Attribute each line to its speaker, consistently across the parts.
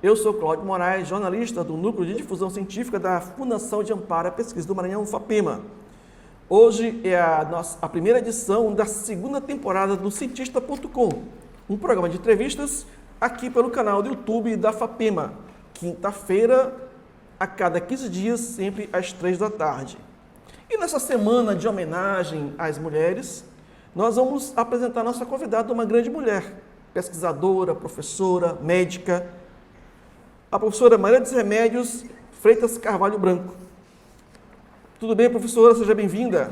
Speaker 1: Eu sou Cláudio Moraes, jornalista do Núcleo de Difusão Científica da Fundação de Amparo à Pesquisa do Maranhão, FAPEMA. Hoje é a primeira edição da segunda temporada do Cientista.com, um programa de entrevistas aqui pelo canal do YouTube da FAPEMA, quinta-feira, a cada 15 dias, sempre às 3 da tarde. E nessa semana de homenagem às mulheres, nós vamos apresentar nossa convidada, uma grande mulher, pesquisadora, professora, médica, a professora Maria dos Remédios Freitas Carvalho Branco. Tudo bem, professora? Seja bem-vinda.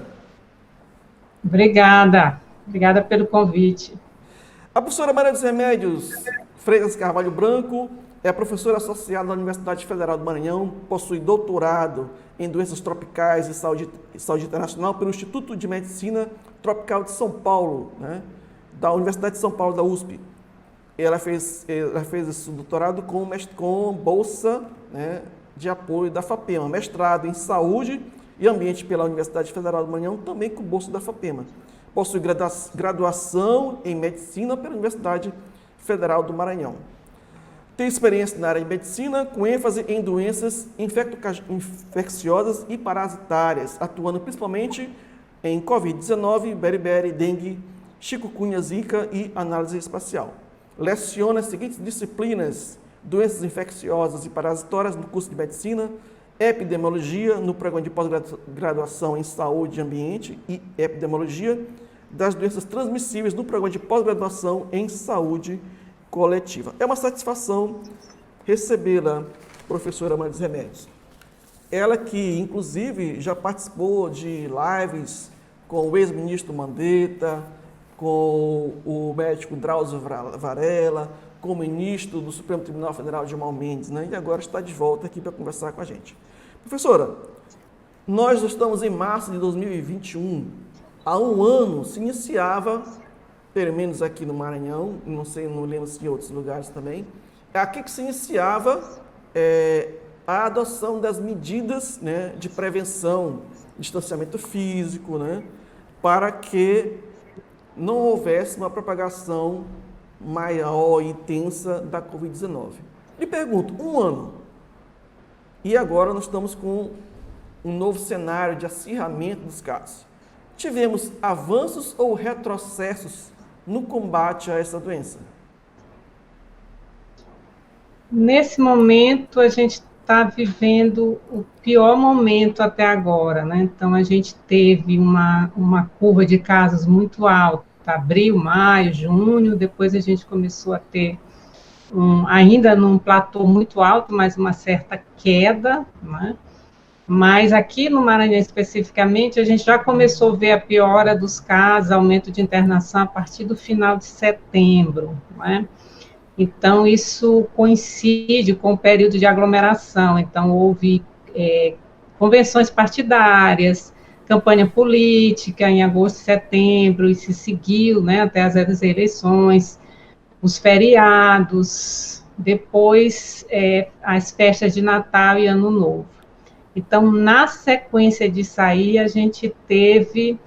Speaker 2: Obrigada pelo convite.
Speaker 1: A professora Maria dos Remédios Freitas Carvalho Branco é professora associada da Universidade Federal do Maranhão, possui doutorado em doenças tropicais e saúde internacional pelo Instituto de Medicina Tropical de São Paulo, da Universidade de São Paulo, da USP. Ela fez esse doutorado com bolsa de apoio da FAPEMA, mestrado em Saúde e Ambiente pela Universidade Federal do Maranhão, também com bolsa da FAPEMA. Possui graduação em Medicina pela Universidade Federal do Maranhão. Tem experiência na área de medicina, com ênfase em doenças infecciosas e parasitárias, atuando principalmente em Covid-19, beriberi, dengue, chikungunya, zika e análise espacial. Leciona as seguintes disciplinas: doenças infecciosas e parasitórias no curso de medicina, epidemiologia no programa de pós-graduação em saúde e ambiente e epidemiologia das doenças transmissíveis no programa de pós-graduação em saúde coletiva. É uma satisfação recebê-la, professora Maria dos Remédios. Ela que, inclusive, já participou de lives com o ex-ministro Mandetta, com o médico Drauzio Varela, com o ministro do Supremo Tribunal Federal, Gilmar Mendes, e agora está de volta aqui para conversar com a gente. Professora, nós estamos em março de 2021. Há um ano se iniciava, pelo menos aqui no Maranhão, não lembro se em outros lugares também, aqui que se iniciava a adoção das medidas de prevenção, distanciamento físico, para que não houvesse uma propagação maior e intensa da Covid-19. Lhe pergunto, um ano, e agora nós estamos com um novo cenário de acirramento dos casos. Tivemos avanços ou retrocessos no combate a essa doença?
Speaker 2: Nesse momento, a gente está vivendo o pior momento até agora, Então, a gente teve uma curva de casos muito alta, abril, maio, junho, depois a gente começou a ter, ainda num platô muito alto, mas uma certa queda, Mas aqui no Maranhão especificamente, a gente já começou a ver a piora dos casos, aumento de internação a partir do final de setembro, Então, isso coincide com o período de aglomeração, então houve convenções partidárias, campanha política em agosto e setembro, e se seguiu até as eleições, os feriados, depois as festas de Natal e Ano Novo. Então, na sequência disso aí, a gente teve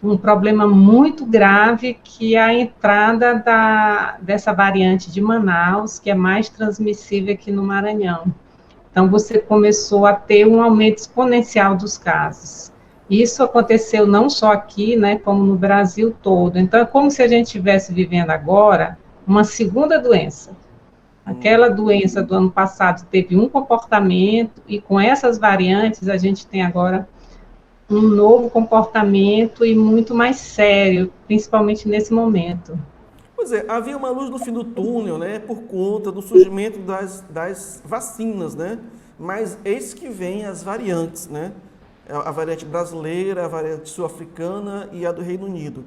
Speaker 2: um problema muito grave, que é a entrada dessa variante de Manaus, que é mais transmissível aqui no Maranhão. Então, você começou a ter um aumento exponencial dos casos. Isso aconteceu não só aqui, como no Brasil todo. Então, é como se a gente estivesse vivendo agora uma segunda doença. Aquela doença do ano passado teve um comportamento, e com essas variantes a gente tem agora um novo comportamento e muito mais sério, principalmente nesse momento.
Speaker 1: Pois é, havia uma luz no fim do túnel, por conta do surgimento das vacinas, Mas eis que vem as variantes, A variante brasileira, a variante sul-africana e a do Reino Unido.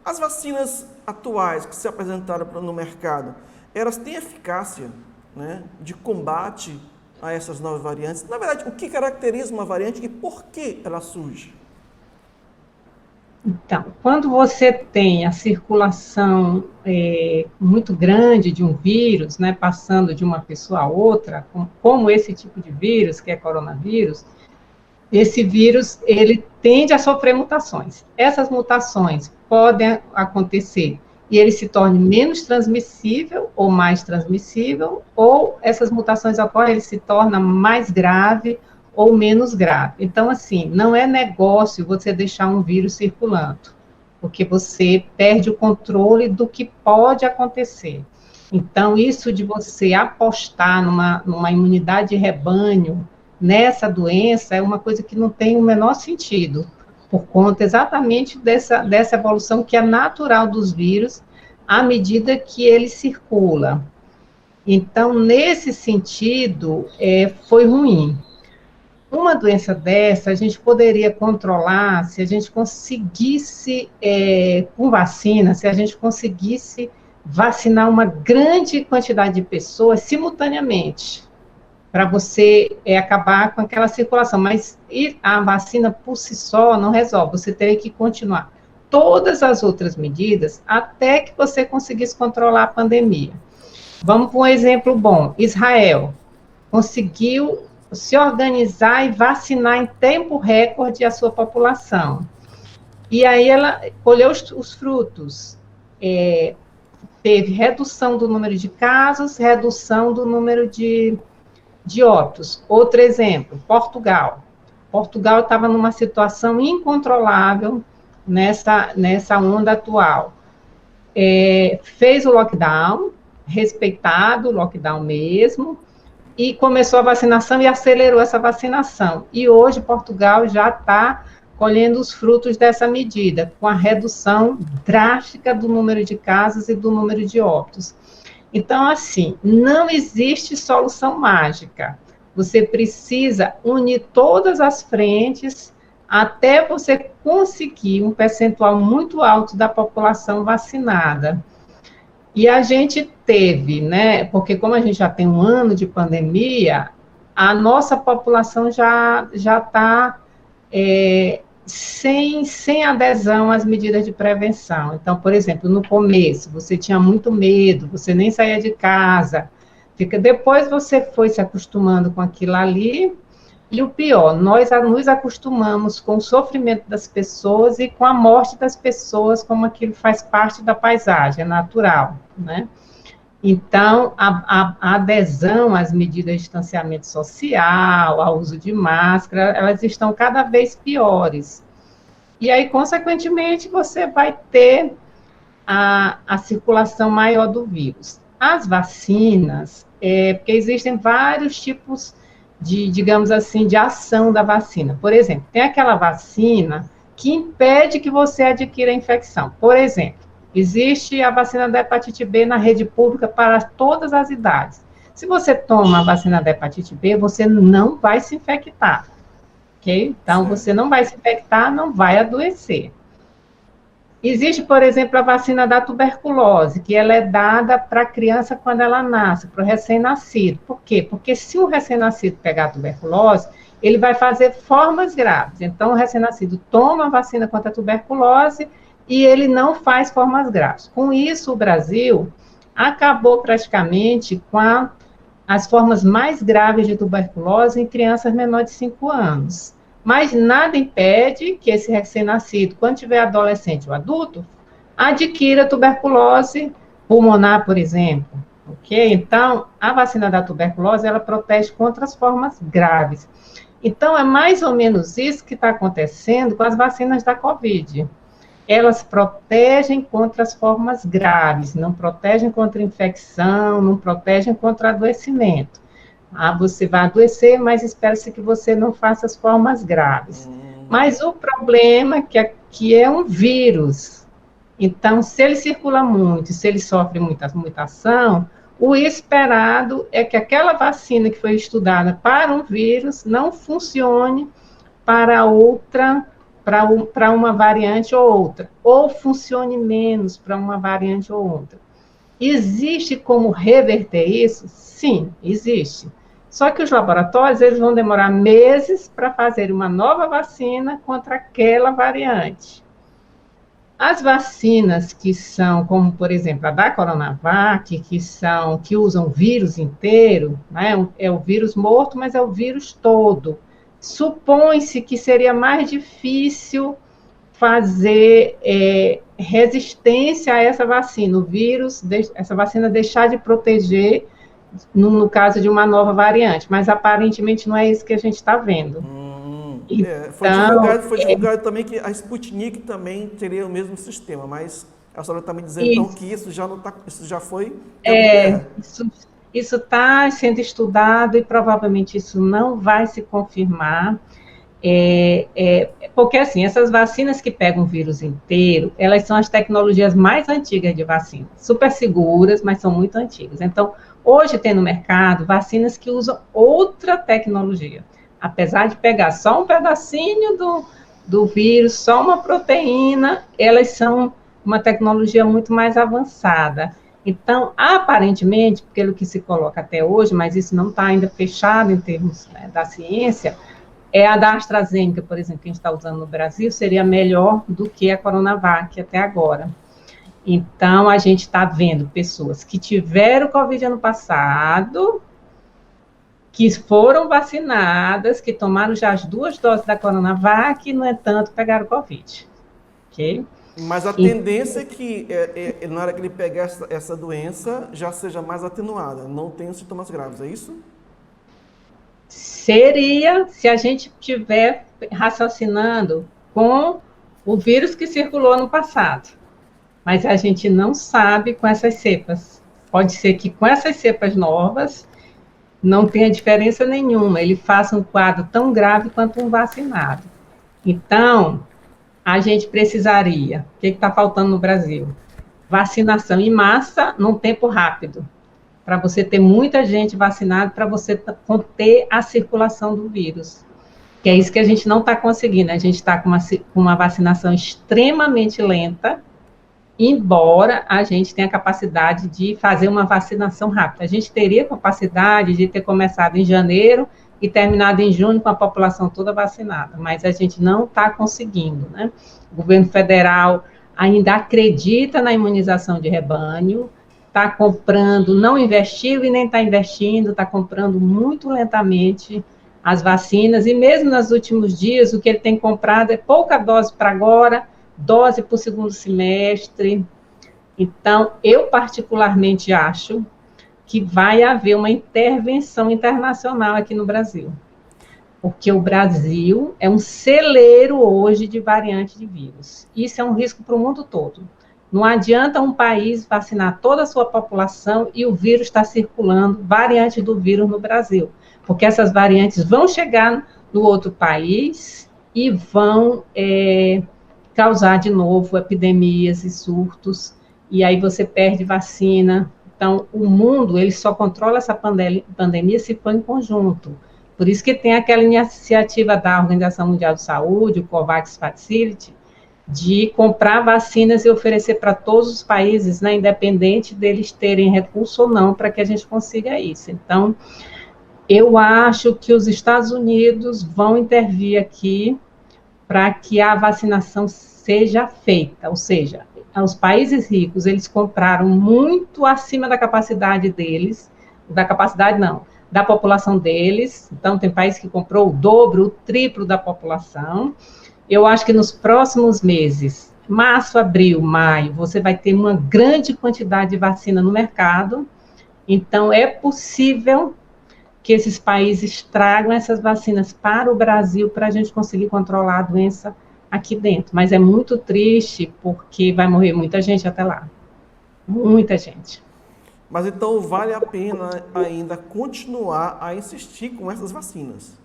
Speaker 1: As vacinas atuais que se apresentaram no mercado, elas têm eficácia, de combate a essas novas variantes? Na verdade, o que caracteriza uma variante e por que ela surge?
Speaker 2: Então, quando você tem a circulação muito grande de um vírus, passando de uma pessoa a outra, como esse tipo de vírus, que é coronavírus, esse vírus, ele tende a sofrer mutações. Essas mutações podem acontecer e ele se torne menos transmissível ou mais transmissível, ou essas mutações ocorrem, ele se torna mais grave ou menos grave. Então, assim, não é negócio você deixar um vírus circulando, porque você perde o controle do que pode acontecer. Então, isso de você apostar numa imunidade de rebanho nessa doença é uma coisa que não tem o menor sentido, por conta exatamente dessa evolução que é natural dos vírus, à medida que ele circula. Então, nesse sentido, foi ruim. Uma doença dessa, a gente poderia controlar se a gente conseguisse, com vacina, se a gente conseguisse vacinar uma grande quantidade de pessoas simultaneamente, para você acabar com aquela circulação. Mas a vacina por si só não resolve, você teria que continuar todas as outras medidas até que você conseguisse controlar a pandemia. Vamos para um exemplo bom. Israel conseguiu se organizar e vacinar em tempo recorde a sua população. E aí ela colheu os frutos. Teve redução do número de casos, redução do número de óbitos. Outro exemplo, Portugal. Portugal estava numa situação incontrolável nessa onda atual. Fez o lockdown, respeitado o lockdown mesmo, e começou a vacinação e acelerou essa vacinação. E hoje Portugal já está colhendo os frutos dessa medida, com a redução drástica do número de casos e do número de óbitos. Então, assim, não existe solução mágica. Você precisa unir todas as frentes até você conseguir um percentual muito alto da população vacinada. E a gente teve, né, porque como a gente já tem um ano de pandemia, a nossa população já está sem adesão às medidas de prevenção. Então, por exemplo, no começo, você tinha muito medo, você nem saía de casa, depois você foi se acostumando com aquilo ali, e o pior, nós nos acostumamos com o sofrimento das pessoas e com a morte das pessoas, como aquilo faz parte da paisagem, é natural, né? Então, a adesão às medidas de distanciamento social, ao uso de máscara, elas estão cada vez piores. E aí, consequentemente, você vai ter a circulação maior do vírus. As vacinas, porque existem vários tipos digamos assim, de ação da vacina. Por exemplo, tem aquela vacina que impede que você adquira a infecção. Por exemplo, existe a vacina da hepatite B na rede pública para todas as idades. Se você toma a vacina da hepatite B, você não vai se infectar, ok? Então, você não vai se infectar, não vai adoecer. Existe, por exemplo, a vacina da tuberculose, que ela é dada para a criança quando ela nasce, para o recém-nascido. Por quê? Porque se o recém-nascido pegar tuberculose, ele vai fazer formas graves. Então, o recém-nascido toma a vacina contra a tuberculose e ele não faz formas graves. Com isso, o Brasil acabou praticamente com as formas mais graves de tuberculose em crianças menores de 5 anos. Mas nada impede que esse recém-nascido, quando tiver adolescente ou adulto, adquira tuberculose pulmonar, por exemplo, ok? Então, a vacina da tuberculose, ela protege contra as formas graves. Então, é mais ou menos isso que está acontecendo com as vacinas da Covid. Elas protegem contra as formas graves, não protegem contra infecção, não protegem contra adoecimento. Você vai adoecer, mas espera-se que você não faça as formas graves. Mas o problema é que é um vírus. Então, se ele circula muito, se ele sofre muita mutação, o esperado é que aquela vacina que foi estudada para um vírus não funcione para outra, para uma variante ou outra, ou funcione menos para uma variante ou outra. Existe como reverter isso? Sim, existe. Só que os laboratórios, eles vão demorar meses para fazer uma nova vacina contra aquela variante. As vacinas que são, como por exemplo a da Coronavac, que usam o vírus inteiro, né? É o vírus morto, mas é o vírus todo. Supõe-se que seria mais difícil fazer resistência a essa vacina, o vírus, essa vacina deixar de proteger no caso de uma nova variante, mas aparentemente não é isso que a gente está vendo.
Speaker 1: Foi divulgado também que a Sputnik também teria o mesmo sistema, mas a senhora está me dizendo então que isso já não tá, isso já foi.
Speaker 2: Isso está sendo estudado e provavelmente isso não vai se confirmar. Porque, assim, essas vacinas que pegam o vírus inteiro, elas são as tecnologias mais antigas de vacina, super seguras, mas são muito antigas. Então, hoje tem no mercado vacinas que usam outra tecnologia. Apesar de pegar só um pedacinho do vírus, só uma proteína, elas são uma tecnologia muito mais avançada. Então, aparentemente, pelo que se coloca até hoje, mas isso não está ainda fechado em termos, né, da ciência, a da AstraZeneca, por exemplo, que a gente está usando no Brasil, seria melhor do que a Coronavac até agora. Então, a gente está vendo pessoas que tiveram Covid ano passado, que foram vacinadas, que tomaram já as 2 doses da Coronavac e, no entanto, pegaram Covid. Ok?
Speaker 1: Mas a tendência é que, na hora que ele pegar essa doença, já seja mais atenuada, não tenha sintomas graves, é isso?
Speaker 2: Seria se a gente estiver raciocinando com o vírus que circulou no passado. Mas a gente não sabe com essas cepas. Pode ser que com essas cepas novas não tenha diferença nenhuma, ele faça um quadro tão grave quanto um vacinado. Então, a gente precisaria, o que está faltando no Brasil? Vacinação em massa num tempo rápido, para você ter muita gente vacinada, para você conter a circulação do vírus. Que é isso que a gente não está conseguindo, a gente está com uma vacinação extremamente lenta, embora a gente tenha capacidade de fazer uma vacinação rápida. A gente teria capacidade de ter começado em janeiro e terminado em junho com a população toda vacinada, mas a gente não está conseguindo, né? O governo federal ainda acredita na imunização de rebanho, está comprando, não investiu e nem está investindo, está comprando muito lentamente as vacinas, e mesmo nos últimos dias, o que ele tem comprado é pouca dose para agora, dose para o segundo semestre. Então, eu particularmente acho que vai haver uma intervenção internacional aqui no Brasil, porque o Brasil é um celeiro hoje de variante de vírus. Isso é um risco para o mundo todo. Não adianta um país vacinar toda a sua população e o vírus está circulando, variantes do vírus no Brasil, porque essas variantes vão chegar no outro país e vão causar de novo epidemias e surtos, e aí você perde vacina. Então, o mundo, ele só controla essa pandemia se for em conjunto. Por isso que tem aquela iniciativa da Organização Mundial de Saúde, o COVAX Facility, de comprar vacinas e oferecer para todos os países, né, independente deles terem recurso ou não, para que a gente consiga isso. Então, eu acho que os Estados Unidos vão intervir aqui para que a vacinação seja feita, ou seja, os países ricos, eles compraram muito acima da capacidade deles, da população deles, então tem país que comprou o dobro, o triplo da população. Eu acho que nos próximos meses, março, abril, maio, você vai ter uma grande quantidade de vacina no mercado, então é possível que esses países tragam essas vacinas para o Brasil para a gente conseguir controlar a doença aqui dentro. Mas é muito triste porque vai morrer muita gente até lá. Muita gente.
Speaker 1: Mas então vale a pena ainda continuar a insistir com essas vacinas?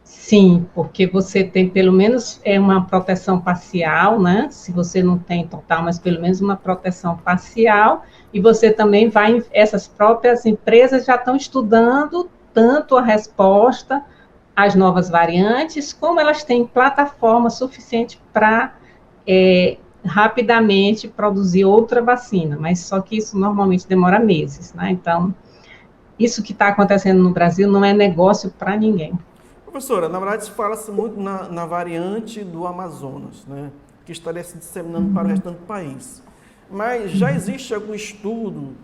Speaker 2: Sim, porque você tem pelo menos uma proteção parcial, né? Se você não tem total, mas pelo menos uma proteção parcial, e você também essas próprias empresas já estão estudando tanto a resposta às novas variantes, como elas têm plataforma suficiente para rapidamente produzir outra vacina, mas só que isso normalmente demora meses, né? Então, isso que está acontecendo no Brasil não é negócio para ninguém.
Speaker 1: Professora, na verdade, fala-se muito na variante do Amazonas, né, que estaria se disseminando para o restante do país. Mas já existe algum estudo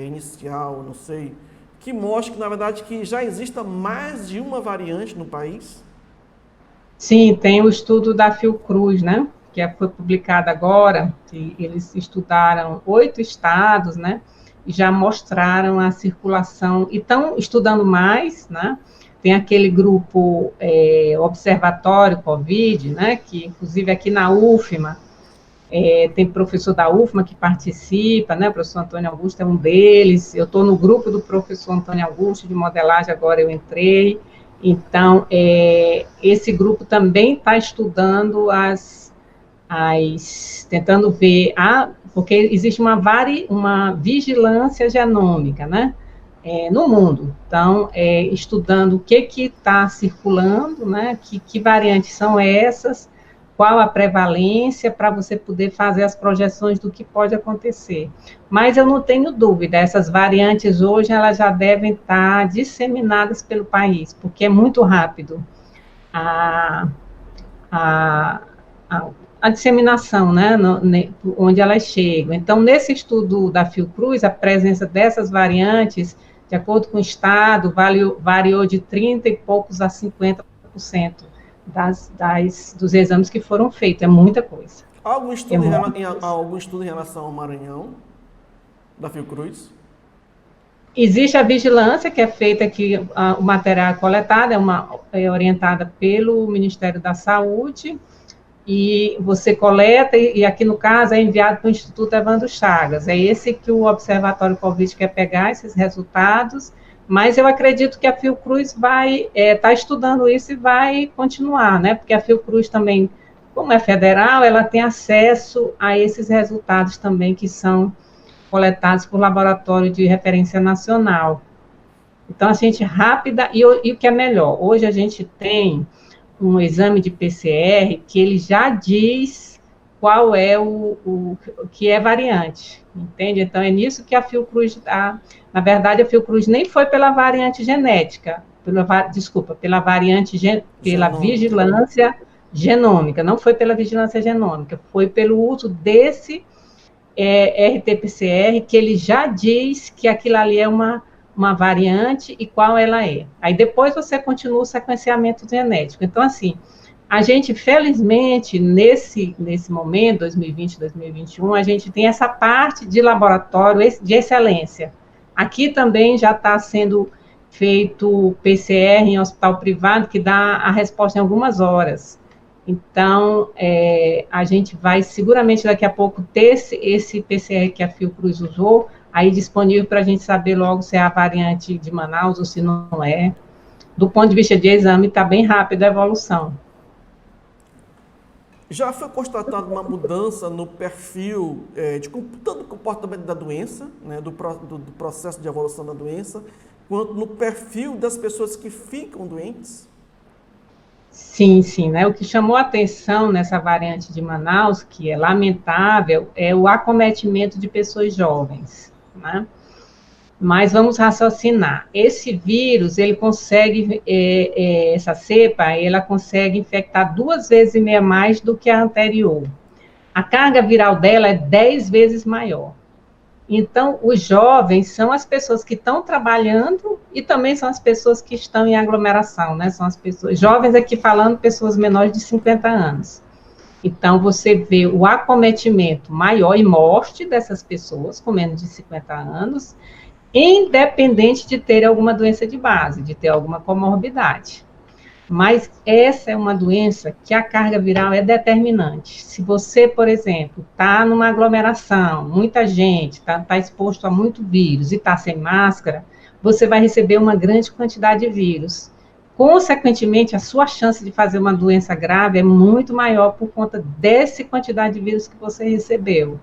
Speaker 1: inicial, não sei, que mostre que, na verdade, que já exista mais de uma variante no país?
Speaker 2: Sim, tem o estudo da Fiocruz, né? Foi publicado agora, que eles estudaram 8 estados, né? E já mostraram a circulação, e estão estudando mais, né? Tem aquele grupo Observatório Covid, né? Que inclusive aqui na UFMA, tem professor da UFMA que participa, né? O professor Antônio Augusto é um deles. Eu estou no grupo do professor Antônio Augusto de modelagem, agora eu entrei. Então, esse grupo também está estudando tentando ver, porque existe uma vigilância genômica, né? No mundo. Então, estudando o que está circulando, né? Que variantes são essas, qual a prevalência, para você poder fazer as projeções do que pode acontecer. Mas eu não tenho dúvida, essas variantes hoje, elas já devem estar disseminadas pelo país, porque é muito rápido a, a, a, a disseminação, né, onde elas chegam. Então, nesse estudo da Fiocruz, a presença dessas variantes, de acordo com o estado, variou de 30 e poucos a 50% dos exames que foram feitos. É muita coisa.
Speaker 1: Há algum estudo em relação ao Maranhão, da Fiocruz?
Speaker 2: Existe a vigilância, que é feita aqui, o material coletado é orientada pelo Ministério da Saúde, e você coleta, e aqui no caso é enviado para o Instituto Evandro Chagas. É esse que o Observatório Covid quer pegar, esses resultados, mas eu acredito que a Fiocruz vai estar estudando isso e vai continuar, né? Porque a Fiocruz também, como é federal, ela tem acesso a esses resultados também que são coletados por laboratório de referência nacional. Então, a gente rápida, e o que é melhor, hoje a gente tem um exame de PCR que ele já diz qual é o que é variante, entende? Então, é nisso que a Fiocruz está. Na verdade, a Fiocruz nem foi pela variante genética, pela variante, pela vigilância genômica, não foi pela vigilância genômica, foi pelo uso desse RT-PCR, que ele já diz que aquilo ali é uma variante e qual ela é. Aí depois você continua o sequenciamento genético. Então, assim, a gente, felizmente, nesse momento, 2020, 2021, a gente tem essa parte de laboratório de excelência. Aqui também já está sendo feito PCR em hospital privado, que dá a resposta em algumas horas. Então, a gente vai seguramente daqui a pouco ter esse PCR que a Fiocruz usou, aí disponível para a gente saber logo se é a variante de Manaus ou se não é. Do ponto de vista de exame, está bem rápido a evolução.
Speaker 1: Já foi constatada uma mudança no perfil de tanto do comportamento da doença, né, do processo de evolução da doença, quanto no perfil das pessoas que ficam doentes?
Speaker 2: Sim, sim, né? O que chamou a atenção nessa variante de Manaus, que é lamentável, é o acometimento de pessoas jovens, né? Mas vamos raciocinar. Esse vírus, ele consegue, essa cepa, ela consegue infectar 2,5 vezes mais do que a anterior. A carga viral dela é 10 vezes maior. Então, os jovens são as pessoas que estão trabalhando e também são as pessoas que estão em aglomeração, né? São as pessoas, jovens aqui falando, pessoas menores de 50 anos. Então, você vê o acometimento maior e morte dessas pessoas com menos de 50 anos, independente de ter alguma doença de base, de ter alguma comorbidade. Mas essa é uma doença que a carga viral é determinante. Se você, por exemplo, está numa aglomeração, muita gente, está exposto a muito vírus e está sem máscara, você vai receber uma grande quantidade de vírus. Consequentemente, a sua chance de fazer uma doença grave é muito maior por conta dessa quantidade de vírus que você recebeu.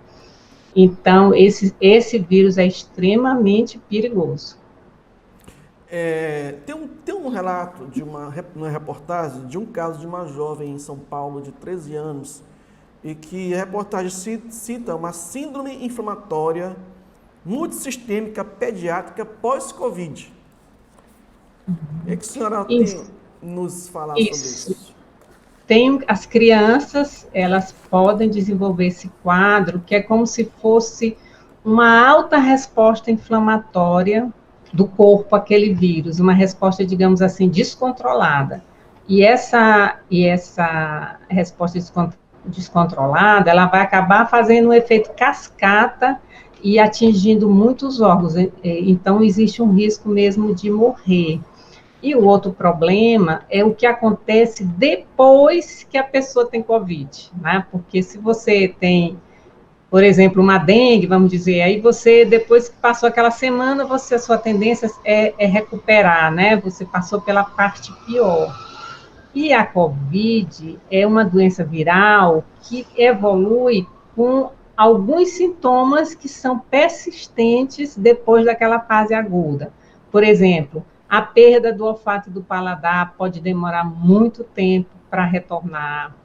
Speaker 2: Então, esse vírus é extremamente perigoso.
Speaker 1: Tem um relato de uma reportagem de um caso de uma jovem em São Paulo de 13 anos e que a reportagem cita uma síndrome inflamatória multissistêmica pediátrica pós-Covid. O que a senhora tem nos falar sobre isso?
Speaker 2: As crianças, elas podem desenvolver esse quadro que é como se fosse uma alta resposta inflamatória do corpo àquele vírus, uma resposta, digamos assim, descontrolada. E essa resposta descontrolada, ela vai acabar fazendo um efeito cascata e atingindo muitos órgãos. Então, existe um risco mesmo de morrer. E o outro problema é o que acontece depois que a pessoa tem Covid, né? Porque se você tem, por exemplo, uma dengue, vamos dizer, aí você, depois que passou aquela semana, a sua tendência é recuperar, né? Você passou pela parte pior. E a Covid é uma doença viral que evolui com alguns sintomas que são persistentes depois daquela fase aguda. Por exemplo, a perda do olfato e do paladar pode demorar muito tempo para retornar.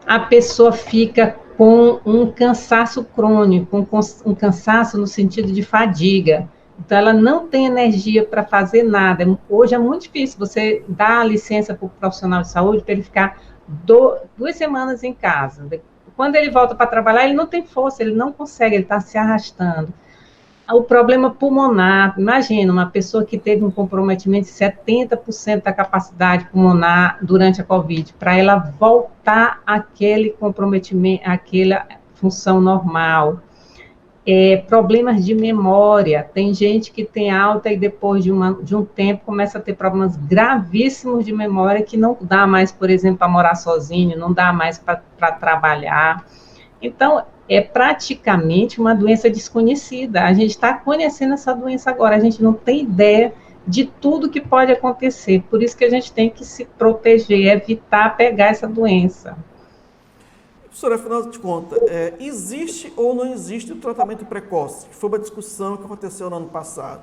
Speaker 2: A pessoa fica com um cansaço crônico, um cansaço no sentido de fadiga. Então, ela não tem energia para fazer nada. Hoje é muito difícil você dar licença para o profissional de saúde para ele ficar 2 semanas em casa. Quando ele volta para trabalhar, ele não tem força, ele não consegue, ele está se arrastando. O problema pulmonar, imagina, uma pessoa que teve um comprometimento de 70% da capacidade pulmonar durante a Covid, para ela voltar àquele comprometimento, àquela função normal. Problemas de memória, tem gente que tem alta e depois de um tempo começa a ter problemas gravíssimos de memória que não dá mais, por exemplo, para morar sozinho, não dá mais para trabalhar. Então, é praticamente uma doença desconhecida. A gente está conhecendo essa doença agora, a gente não tem ideia de tudo que pode acontecer. Por isso que a gente tem que se proteger, evitar pegar essa doença.
Speaker 1: Professora, afinal de contas, existe ou não existe o tratamento precoce? Foi uma discussão que aconteceu no ano passado.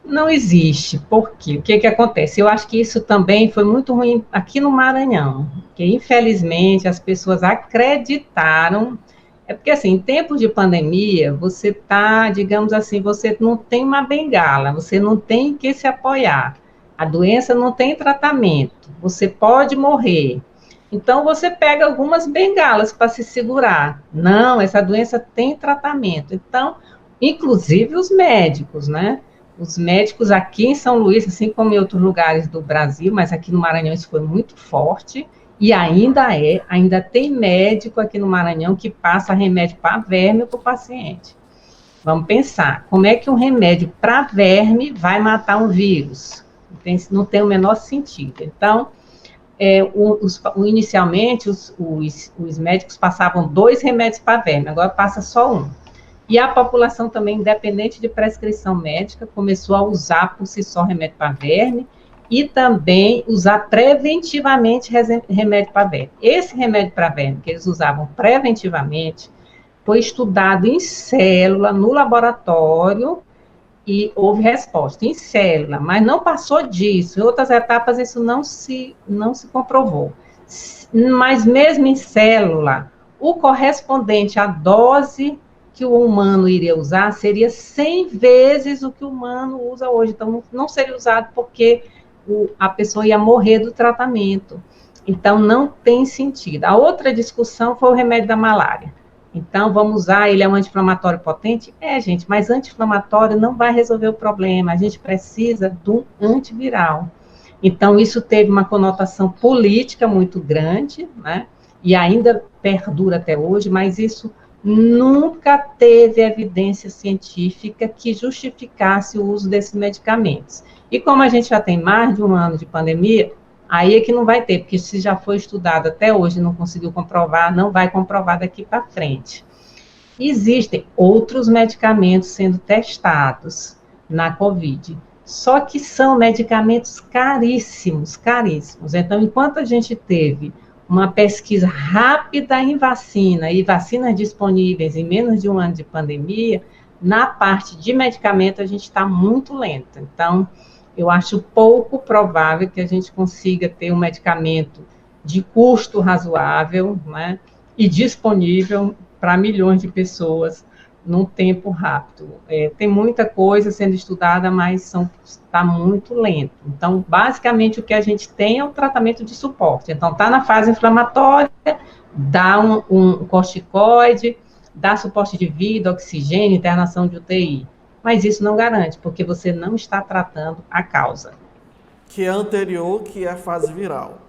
Speaker 2: Não existe. Por quê? O que acontece? Eu acho que isso também foi muito ruim aqui no Maranhão, que infelizmente as pessoas acreditaram. É porque, assim, em tempos de pandemia, você está, digamos assim, você não tem uma bengala, você não tem que se apoiar. A doença não tem tratamento, você pode morrer. Então, você pega algumas bengalas para se segurar. Não, essa doença tem tratamento. Então, inclusive os médicos, né? Os médicos aqui em São Luís, assim como em outros lugares do Brasil, mas aqui no Maranhão isso foi muito forte, e ainda tem médico aqui no Maranhão que passa remédio para verme para o paciente. Vamos pensar, como é que um remédio para verme vai matar um vírus? Não tem o menor sentido. Então, inicialmente, os médicos passavam 2 remédios para verme, agora passa só um. E a população também, independente de prescrição médica, começou a usar por si só remédio para verme e também usar preventivamente remédio para verme. Esse remédio para verme que eles usavam preventivamente foi estudado em célula, no laboratório, e houve resposta em célula, mas não passou disso. Em outras etapas isso não se comprovou. Mas mesmo em célula, o correspondente à dose que o humano iria usar seria 100 vezes o que o humano usa hoje. Então, não seria usado porque a pessoa ia morrer do tratamento. Então, não tem sentido. A outra discussão foi o remédio da malária. Então, vamos usar, ele é um anti-inflamatório potente? Gente, mas anti-inflamatório não vai resolver o problema. A gente precisa de um antiviral. Então, isso teve uma conotação política muito grande, né? E ainda perdura até hoje, mas isso nunca teve evidência científica que justificasse o uso desses medicamentos. E como a gente já tem mais de um ano de pandemia, aí é que não vai ter, porque se já foi estudado até hoje e não conseguiu comprovar, não vai comprovar daqui para frente. Existem outros medicamentos sendo testados na COVID, só que são medicamentos caríssimos, caríssimos. Então, enquanto a gente teve uma pesquisa rápida em vacina e vacinas disponíveis em menos de um ano de pandemia, na parte de medicamento a gente está muito lento. Então, eu acho pouco provável que a gente consiga ter um medicamento de custo razoável, né, e disponível para milhões de pessoas num tempo rápido. Tem muita coisa sendo estudada, mas está muito lento. Então, basicamente, o que a gente tem é o tratamento de suporte. Então, está na fase inflamatória, dá um corticoide, dá suporte de vida, oxigênio, internação de UTI. Mas isso não garante, porque você não está tratando a causa.
Speaker 1: Que é anterior, que é a fase viral.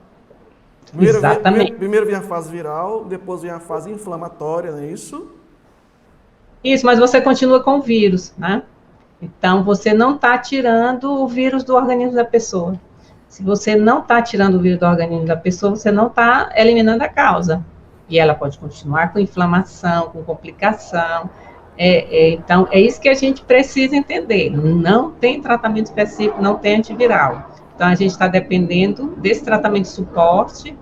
Speaker 2: Exatamente.
Speaker 1: Primeiro vem a fase viral, depois vem a fase inflamatória, não é isso?
Speaker 2: Isso, mas você continua com o vírus, né? Então, você não está tirando o vírus do organismo da pessoa. Se você não está tirando o vírus do organismo da pessoa, você não está eliminando a causa. E ela pode continuar com inflamação, com complicação. Então, é isso que a gente precisa entender. Não tem tratamento específico, não tem antiviral. Então, a gente está dependendo desse tratamento de suporte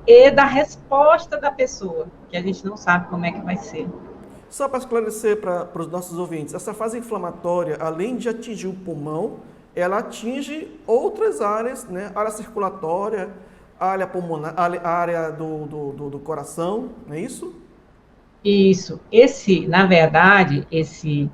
Speaker 2: e da resposta da pessoa, que a gente não sabe como é que vai ser.
Speaker 1: Só para esclarecer para os nossos ouvintes, essa fase inflamatória, além de atingir o pulmão, ela atinge outras áreas, né? Área circulatória, área pulmonar, a área do coração, não é isso?
Speaker 2: Isso. Na verdade, esse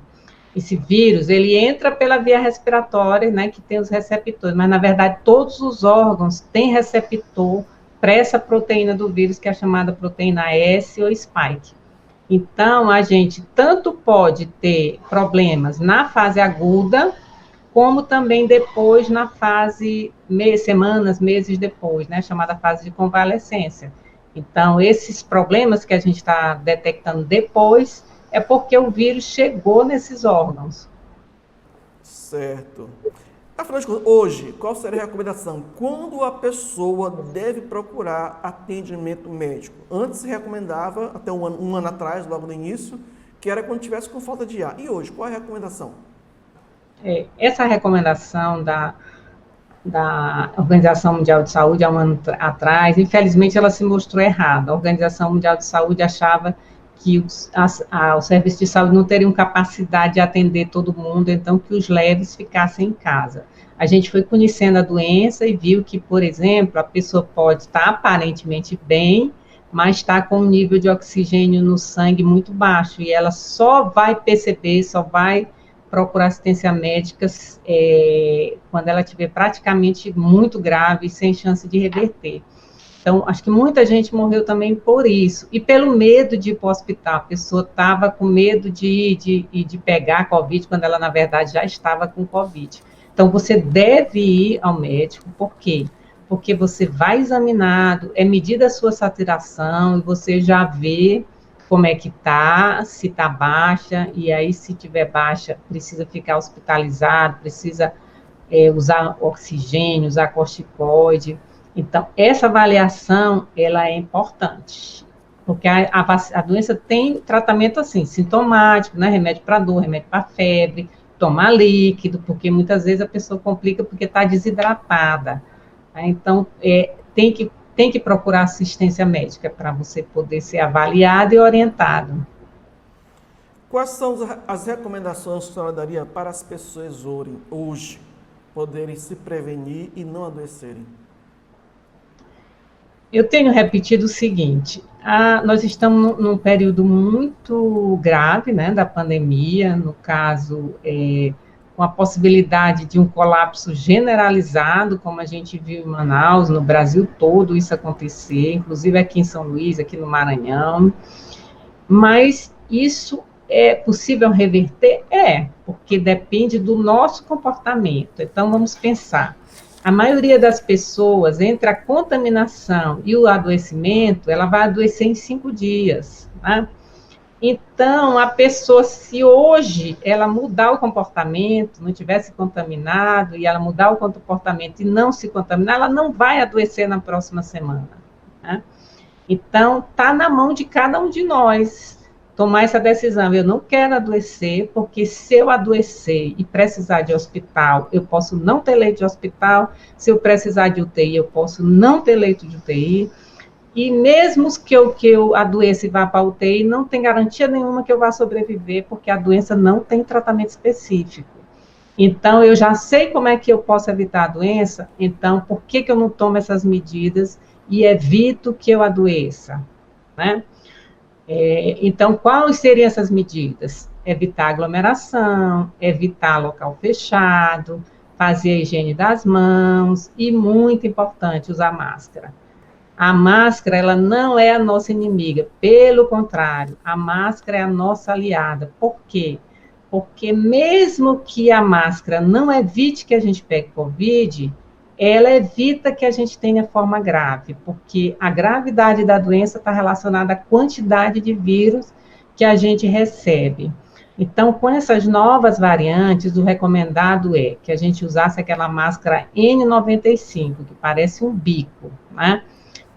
Speaker 2: vírus, ele entra pela via respiratória, né, que tem os receptores, mas, na verdade, todos os órgãos têm receptor para essa proteína do vírus, que é a chamada proteína S ou spike. Então, a gente tanto pode ter problemas na fase aguda, como também depois na fase, semanas, meses depois, né, chamada fase de convalescência. Então, esses problemas que a gente está detectando depois é porque o vírus chegou nesses órgãos.
Speaker 1: Certo. Afinal de contas, hoje, qual seria a recomendação? Quando a pessoa deve procurar atendimento médico? Antes se recomendava, até um ano atrás, logo no início, que era quando tivesse com falta de ar. E hoje, qual é a recomendação?
Speaker 2: Essa recomendação da Organização Mundial de Saúde há um ano atrás, infelizmente ela se mostrou errada. A Organização Mundial de Saúde achava que o serviço de saúde não teriam capacidade de atender todo mundo, então que os leves ficassem em casa. A gente foi conhecendo a doença e viu que, por exemplo, a pessoa pode estar aparentemente bem, mas está com um nível de oxigênio no sangue muito baixo, e ela só vai perceber, só vai procurar assistência médica quando ela estiver praticamente muito grave, sem chance de reverter. Então, acho que muita gente morreu também por isso, e pelo medo de ir para o hospital. A pessoa estava com medo de pegar a Covid, quando ela, na verdade, já estava com Covid. Então, você deve ir ao médico, por quê? Porque você vai examinado, é medida a sua saturação, e você já vê como é que está, se está baixa, e aí, se tiver baixa, precisa ficar hospitalizado, precisa usar oxigênio, usar corticoide. Então, essa avaliação, ela é importante, porque a doença tem tratamento assim, sintomático, né, remédio para dor, remédio para febre, tomar líquido, porque muitas vezes a pessoa complica porque está desidratada, né? Então, tem que procurar assistência médica para você poder ser avaliado e orientado.
Speaker 1: Quais são as recomendações que a senhora daria para as pessoas hoje poderem se prevenir e não adoecerem?
Speaker 2: Eu tenho repetido o seguinte, nós estamos num período muito grave, né, da pandemia, no caso, com a possibilidade de um colapso generalizado, como a gente viu em Manaus, no Brasil todo isso acontecer, inclusive aqui em São Luís, aqui no Maranhão, mas isso é possível reverter? Porque depende do nosso comportamento. Então, vamos pensar. A maioria das pessoas, entre a contaminação e o adoecimento, ela vai adoecer em 5 dias, né? Então, a pessoa, se hoje ela mudar o comportamento, não tivesse contaminado, e ela mudar o comportamento e não se contaminar, ela não vai adoecer na próxima semana, né? Então, está na mão de cada um de nós tomar essa decisão. Eu não quero adoecer, porque se eu adoecer e precisar de hospital, eu posso não ter leito de hospital. Se eu precisar de UTI, eu posso não ter leito de UTI. E mesmo que eu adoeça e vá para a UTI, não tem garantia nenhuma que eu vá sobreviver, porque a doença não tem tratamento específico. Então, eu já sei como é que eu posso evitar a doença, então, por que eu não tomo essas medidas e evito que eu adoeça, né? Então, quais seriam essas medidas? Evitar aglomeração, evitar local fechado, fazer a higiene das mãos e, muito importante, usar máscara. A máscara, ela não é a nossa inimiga, pelo contrário, a máscara é a nossa aliada. Por quê? Porque mesmo que a máscara não evite que a gente pegue Covid, ela evita que a gente tenha forma grave, porque a gravidade da doença está relacionada à quantidade de vírus que a gente recebe. Então, com essas novas variantes, o recomendado é que a gente usasse aquela máscara N95, que parece um bico, né?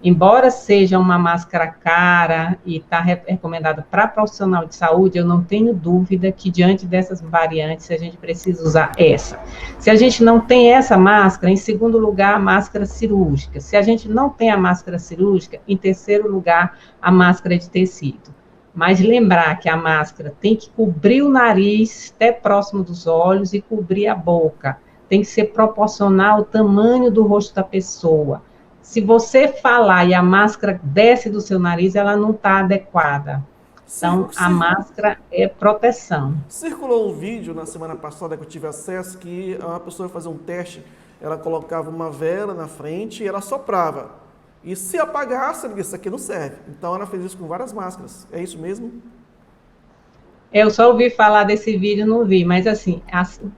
Speaker 2: Embora seja uma máscara cara e está recomendada para profissional de saúde, eu não tenho dúvida que diante dessas variantes a gente precisa usar essa. Se a gente não tem essa máscara, em segundo lugar, a máscara cirúrgica. Se a gente não tem a máscara cirúrgica, em terceiro lugar, a máscara de tecido. Mas lembrar que a máscara tem que cobrir o nariz até próximo dos olhos e cobrir a boca. Tem que ser proporcional ao tamanho do rosto da pessoa. Se você falar e a máscara desce do seu nariz, ela não está adequada. Então, a máscara é proteção.
Speaker 1: Circulou um vídeo na semana passada que eu tive acesso que uma pessoa ia fazer um teste, ela colocava uma vela na frente e ela soprava. E se apagasse, ela disse, isso aqui não serve. Então, ela fez isso com várias máscaras. É isso mesmo?
Speaker 2: Eu só ouvi falar desse vídeo, não vi, mas assim,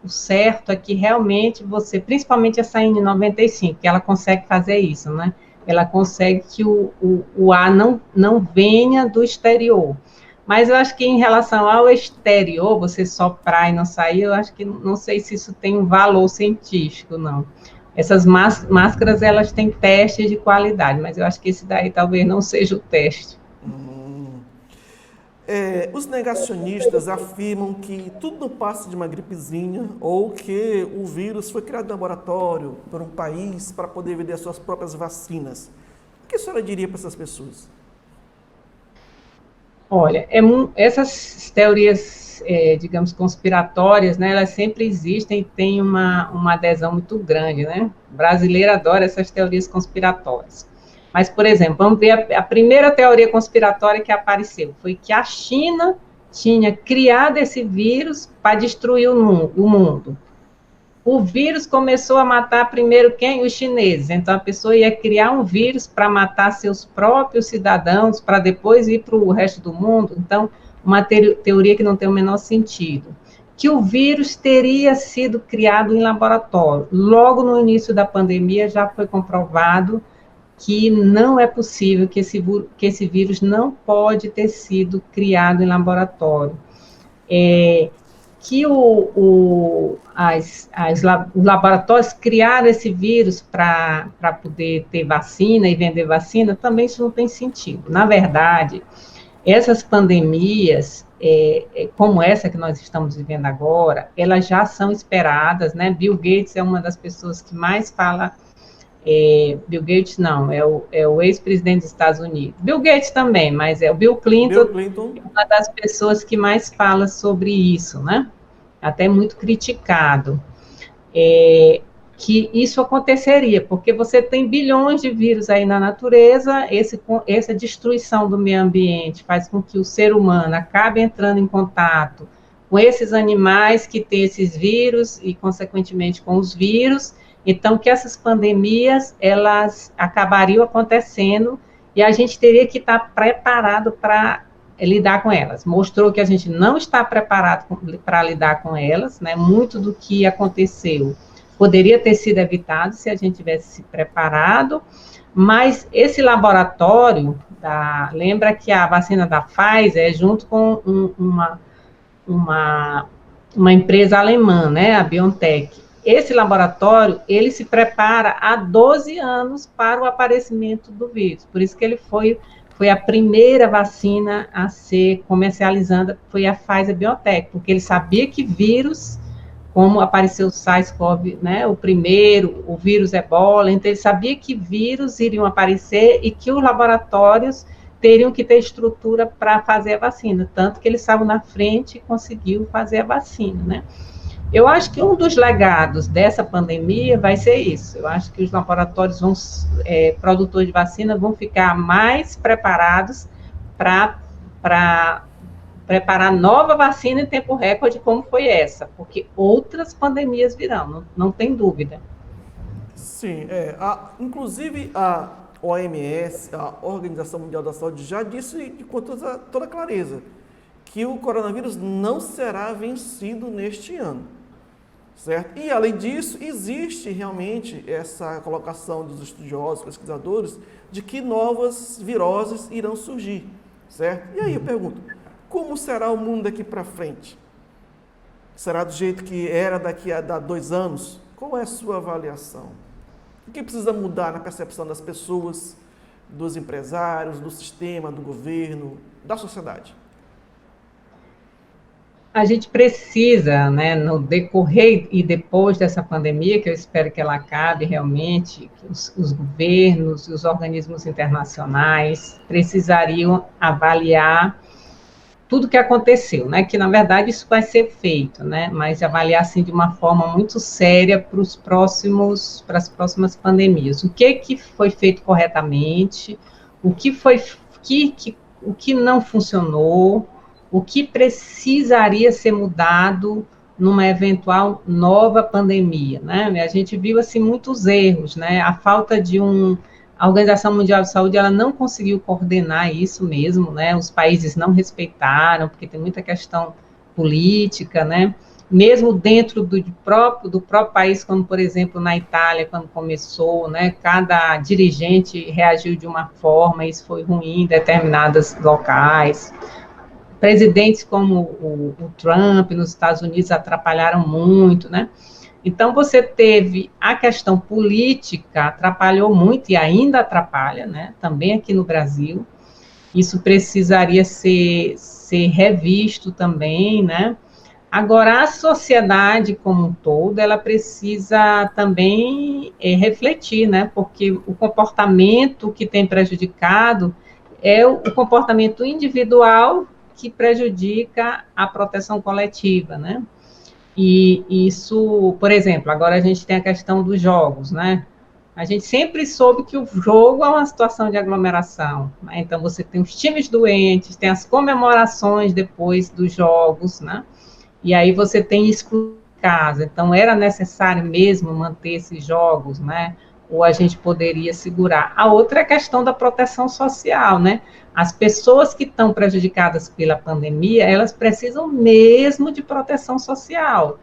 Speaker 2: o certo é que realmente você, principalmente essa N95, que ela consegue fazer isso, né? Ela consegue que o ar não venha do exterior. Mas eu acho que em relação ao exterior, você soprar e não sair, eu acho que não sei se isso tem um valor científico, não. Essas máscaras, elas têm testes de qualidade, mas eu acho que esse daí talvez não seja o teste.
Speaker 1: Os negacionistas afirmam que tudo não passa de uma gripezinha ou que o vírus foi criado em laboratório por um país para poder vender suas próprias vacinas. O que a senhora diria para essas pessoas?
Speaker 2: Olha, essas teorias, digamos, conspiratórias, né, elas sempre existem e têm uma adesão muito grande, né? O brasileiro adora essas teorias conspiratórias. Mas, por exemplo, vamos ver a primeira teoria conspiratória que apareceu, foi que a China tinha criado esse vírus para destruir o mundo. O vírus começou a matar primeiro quem? Os chineses. Então, a pessoa ia criar um vírus para matar seus próprios cidadãos, para depois ir para o resto do mundo. Então, uma teoria que não tem o menor sentido. Que o vírus teria sido criado em laboratório. Logo no início da pandemia, já foi comprovado que não é possível, que esse vírus não pode ter sido criado em laboratório. Que os laboratórios criaram esse vírus para poder ter vacina e vender vacina, também isso não tem sentido. Na verdade, essas pandemias, como essa que nós estamos vivendo agora, elas já são esperadas, né? Bill Gates é uma das pessoas que mais fala. Bill Gates não, é o ex-presidente dos Estados Unidos. Bill Gates também, mas é o Bill Clinton, é uma das pessoas que mais fala sobre isso, né? Até muito criticado. Que isso aconteceria, porque você tem bilhões de vírus aí na natureza, essa destruição do meio ambiente faz com que o ser humano acabe entrando em contato com esses animais que têm esses vírus e, consequentemente, com os vírus. Então, que essas pandemias, elas acabariam acontecendo e a gente teria que estar preparado para lidar com elas. Mostrou que a gente não está preparado para lidar com elas, né? Muito do que aconteceu poderia ter sido evitado se a gente tivesse se preparado, mas esse laboratório, lembra que a vacina da Pfizer é junto com uma empresa alemã, né? A BioNTech. Esse laboratório, ele se prepara há 12 anos para o aparecimento do vírus. Por isso que ele foi a primeira vacina a ser comercializada, foi a Pfizer-BioNTech, porque ele sabia que vírus, como apareceu o SARS-CoV, né, o primeiro, o vírus Ebola, então ele sabia que vírus iriam aparecer e que os laboratórios teriam que ter estrutura para fazer a vacina, tanto que eles estavam na frente e conseguiu fazer a vacina, né? Eu acho que um dos legados dessa pandemia vai ser isso. Eu acho que os laboratórios produtores de vacina vão ficar mais preparados para preparar nova vacina em tempo recorde, como foi essa, porque outras pandemias virão, não tem dúvida.
Speaker 1: Sim, inclusive a OMS, a Organização Mundial da Saúde, já disse com toda clareza que o coronavírus não será vencido neste ano. certo? E, além disso, existe realmente essa colocação dos estudiosos, pesquisadores, de que novas viroses irão surgir, certo? E aí eu pergunto, como será o mundo daqui para frente? Será do jeito que era daqui a 2 anos? Qual é a sua avaliação? O que precisa mudar na percepção das pessoas, dos empresários, do sistema, do governo, da sociedade?
Speaker 2: A gente precisa, né, no decorrer e depois dessa pandemia, que eu espero que ela acabe realmente, que os governos e os organismos internacionais precisariam avaliar tudo que aconteceu, né, que na verdade isso vai ser feito, né, mas avaliar assim de uma forma muito séria para as próximas pandemias. O que foi feito corretamente, o que não funcionou, o que precisaria ser mudado numa eventual nova pandemia, né? A gente viu assim muitos erros, né? A falta de a Organização Mundial de Saúde, ela não conseguiu coordenar isso mesmo, né? Os países não respeitaram, porque tem muita questão política, né? Mesmo dentro do próprio país, como, por exemplo, na Itália, quando começou, né? Cada dirigente reagiu de uma forma, isso foi ruim em determinados locais. Presidentes como o Trump nos Estados Unidos atrapalharam muito, né? Então, você teve a questão política, atrapalhou muito e ainda atrapalha, né? Também aqui no Brasil. Isso precisaria ser revisto também, né? Agora, a sociedade como um todo, ela precisa também refletir, né? Porque o comportamento que tem prejudicado é o comportamento individual que prejudica a proteção coletiva, né? E isso, por exemplo, agora a gente tem a questão dos jogos, né? A gente sempre soube que o jogo é uma situação de aglomeração, né? Então você tem os times doentes, tem as comemorações depois dos jogos, né? E aí você tem exclusão de casa. Então era necessário mesmo manter esses jogos, né? Ou a gente poderia segurar. A outra é a questão da proteção social, né? As pessoas que estão prejudicadas pela pandemia, elas precisam mesmo de proteção social.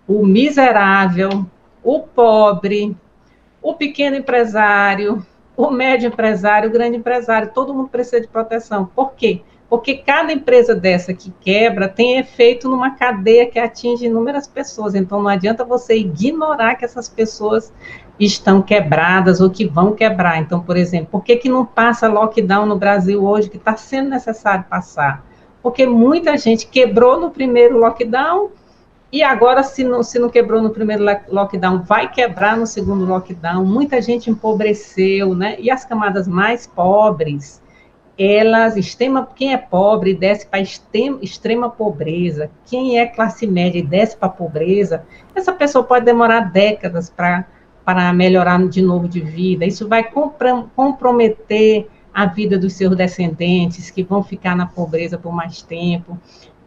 Speaker 2: O miserável, o pobre, o pequeno empresário, o médio empresário, o grande empresário, todo mundo precisa de proteção. Por quê? Porque cada empresa dessa que quebra tem efeito numa cadeia que atinge inúmeras pessoas. Então, não adianta você ignorar que essas pessoas estão quebradas ou que vão quebrar. Então, por exemplo, por que não passa lockdown no Brasil hoje, que está sendo necessário passar? Porque muita gente quebrou no primeiro lockdown e agora, se não quebrou no primeiro lockdown, vai quebrar no segundo lockdown. Muita gente empobreceu, né? E as camadas mais pobres, quem é pobre desce para extrema pobreza, quem é classe média e desce para a pobreza, essa pessoa pode demorar décadas para melhorar de novo de vida. Isso vai comprometer a vida dos seus descendentes, que vão ficar na pobreza por mais tempo.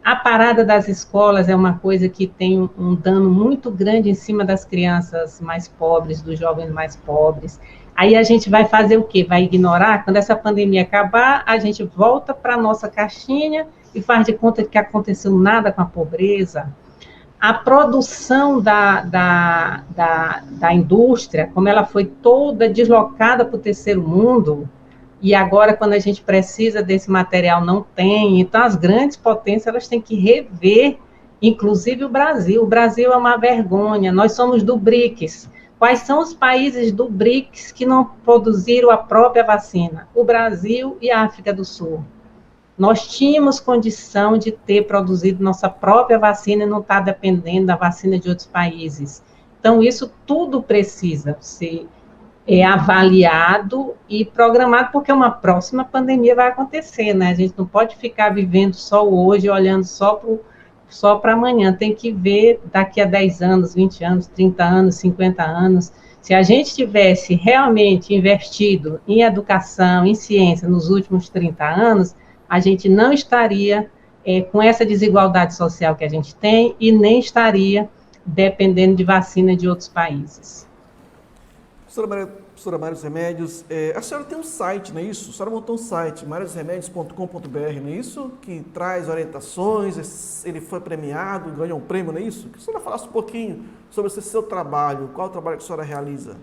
Speaker 2: A parada das escolas é uma coisa que tem um dano muito grande em cima das crianças mais pobres, dos jovens mais pobres. Aí a gente vai fazer o quê? Vai ignorar? Quando essa pandemia acabar, a gente volta para a nossa caixinha e faz de conta que aconteceu nada com a pobreza. A produção da indústria, como ela foi toda deslocada para o terceiro mundo, e agora, quando a gente precisa desse material, não tem. Então, as grandes potências, elas têm que rever, inclusive o Brasil. O Brasil é uma vergonha. Nós somos do BRICS. Quais são os países do BRICS que não produziram a própria vacina? O Brasil e a África do Sul. Nós tínhamos condição de ter produzido nossa própria vacina e não estar dependendo da vacina de outros países. Então, isso tudo precisa ser avaliado e programado, porque uma próxima pandemia vai acontecer, né? A gente não pode ficar vivendo só hoje, olhando só para amanhã, tem que ver daqui a 10 anos, 20 anos, 30 anos, 50 anos. Se a gente tivesse realmente investido em educação, em ciência, nos últimos 30 anos, a gente não estaria com essa desigualdade social que a gente tem e nem estaria dependendo de vacina de outros países.
Speaker 1: Professora Maria dos Remédios, a senhora tem um site, não é isso? A senhora montou um site, mariadosremédios.com.br, não é isso? Que traz orientações, ele foi premiado, ganhou um prêmio, não é isso? Que a senhora falasse um pouquinho sobre esse seu trabalho, qual é o trabalho que a senhora realiza?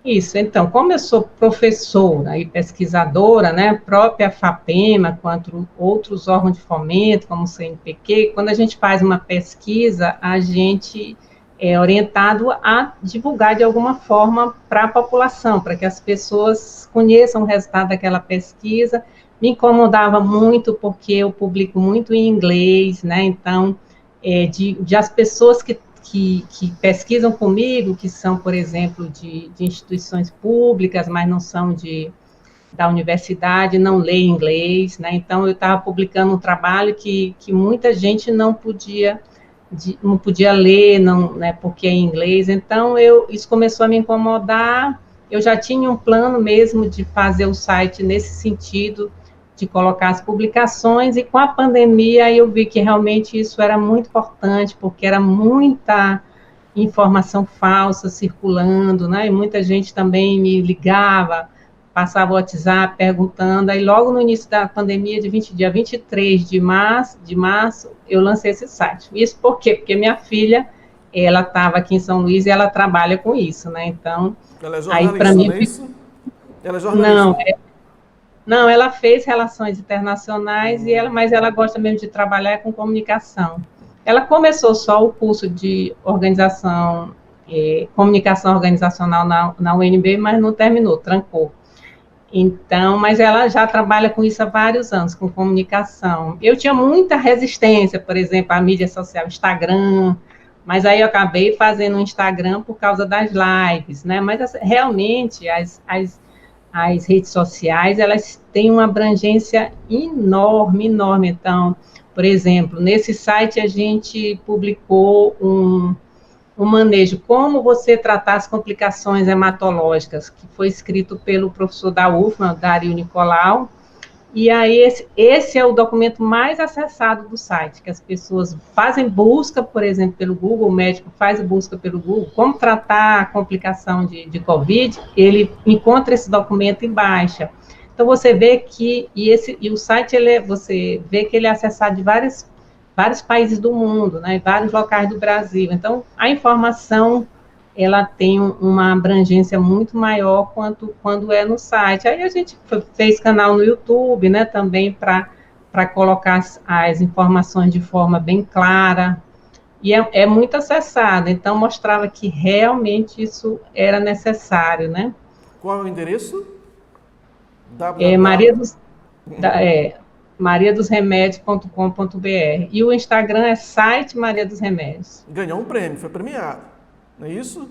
Speaker 2: Isso, então, como eu sou professora e pesquisadora, né, própria FAPEMA, quanto outros órgãos de fomento, como o CNPq, quando a gente faz uma pesquisa, a gente é orientado a divulgar de alguma forma para a população, para que as pessoas conheçam o resultado daquela pesquisa. Me incomodava muito, porque eu publico muito em inglês, né, então, de as pessoas que pesquisam comigo, que são, por exemplo, de instituições públicas, mas não são da universidade, não leem inglês, né? Então, eu estava publicando um trabalho que muita gente não podia ler, não, né, porque é em inglês. Então, isso começou a me incomodar. Eu já tinha um plano mesmo de fazer o site nesse sentido, de colocar as publicações, e com a pandemia eu vi que realmente isso era muito importante, porque era muita informação falsa circulando, né, e muita gente também me ligava, passava o WhatsApp perguntando. Aí logo no início da pandemia, dia 23 de março, eu lancei esse site. Isso por quê? Porque minha filha, ela estava aqui em São Luís e ela trabalha com isso, né, então...
Speaker 1: Ela é jornalista, não é isso? Ela é jornalista.
Speaker 2: Não, ela fez relações internacionais, mas ela gosta mesmo de trabalhar com comunicação. Ela começou só o curso de comunicação organizacional na UNB, mas não terminou, trancou. Então, mas ela já trabalha com isso há vários anos, com comunicação. Eu tinha muita resistência, por exemplo, à mídia social, Instagram, mas aí eu acabei fazendo um Instagram por causa das lives, né? Mas realmente as redes sociais, elas têm uma abrangência enorme, enorme. Então, por exemplo, nesse site a gente publicou um manejo, como você tratar as complicações hematológicas, que foi escrito pelo professor da UFMA, Dario Nicolau, e aí esse é o documento mais acessado do site, que as pessoas fazem busca, por exemplo, pelo Google, o médico faz busca pelo Google, como tratar a complicação de Covid, ele encontra esse documento e baixa. Então, você vê que, o site, você vê que ele é acessado de vários países do mundo, né, vários locais do Brasil. Então, a informação, ela tem uma abrangência muito maior quando é no site. Aí a gente fez canal no YouTube, né, também para colocar as informações de forma bem clara, e é muito acessado, então mostrava que realmente isso era necessário, né.
Speaker 1: Qual é o endereço?
Speaker 2: mariadosremédios.com.br, e o Instagram é site Maria dos Remédios.
Speaker 1: Ganhou um prêmio, foi premiado, não é isso?